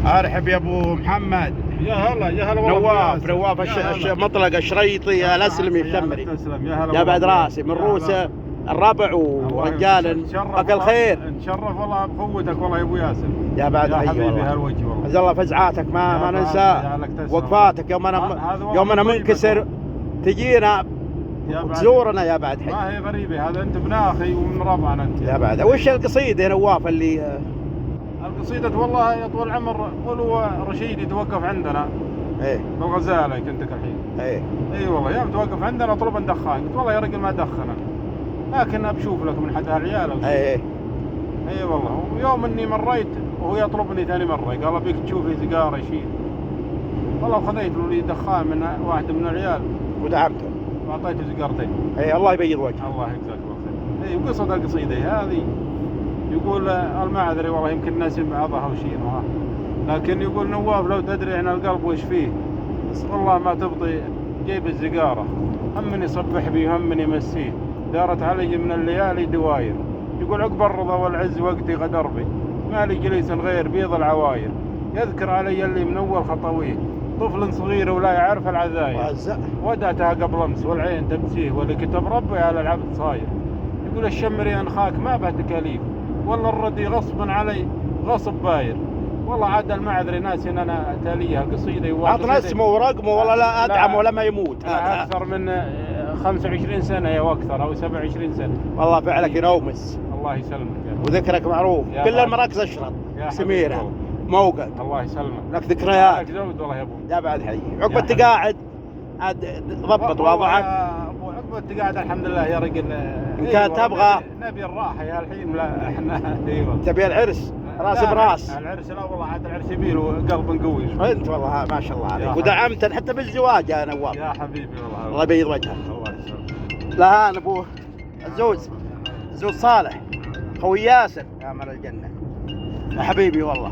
ارحب يا ابو محمد. يا هلا يا هلا والله. نواف مطلق الشريطي الاسلمي الشمري. يا بعد راسي من روس الربع ورجال بك الخير. نشرف والله بقوتك والله يا ابو ياسر. يا بعد يا حي حبيبي والله. هالوجه والله. عز الله فزعاتك ما ننسى وقفاتك يوم انا منكسر تجينا وتزورنا يا بعد حي. ما هي غريبه، هذا انت ابن اخي ومن ربعنا انت يا بعد. وش القصيده يا نواف اللي القصيدة؟ والله يا طول العمر قولوا رشيد يتوقف عندنا ايه بالغزالة كنتك الحين. اي والله يوم توقف عندنا اطلب ندخن، قلت والله يا رجل ما دخن لكن بشوف لك من حد هالعيال. اي والله. ويوم اني مريت وهو يطلبني ثاني مرة قال بيك تشوف لي سيجارة شيء، والله خذيت له لي دخان من واحد من العيال ودعمته واعطيته سيجارتين. اي الله يبيض وجهك. الله يجزاك الله خير. اي وقصة القصيدة هذه يقول ما ادري والله يمكن الناس بعضها وشيء، لكن يقول نواف لو تدري عن القلب وش فيه والله ما تبطي جيب السيجاره، هم يصبح بي هم يمسيه، دارت علي من الليالي دواير. يقول عقب الرضا والعز وقتي غدر بي، مالي جليس غير بيض العواير، يذكر علي اللي من اول خطويه، طفل صغير ولا يعرف العذاير، ودعتها قبل امس والعين تمسيه، واللي كتب ربي على العبد صاير. يقول الشمري انخاك ما به تكاليف، والله الردي غصبا علي غصب باير، والله عاد المعذري ناس ان انا تاليه القصيده. عطنا اسمه ورقمه والله لا ادعم ولا ما يموت. اكثر من 25 سنه يا واكثر او 27 سنه. والله فعلك ينومس. الله يسلمك وذكرك معروف كل المراكز اشرط سميره موقد. الله يسلمك لك ذكريات. لك زود والله يا ابو. يا بعد حي عقب انت قاعد عاد ضبط وضعك. عقب انت قاعد الحمد لله يا رجل. ان كان تبغى نبي الراحه يا الحين. لا احنا ايوه تبي العرس راس براس. العرس لا والله عاد العرس يبيله قلب قوي. انت والله ما شاء الله عليك ودعمت حتى بالزواج يا نواف. يا حبيبي والله. الله يبيض وجهك. الله يسلمك. لا انا ابوه الزوج صالح خوي ياسر يا مال الجنه يا حبيبي والله.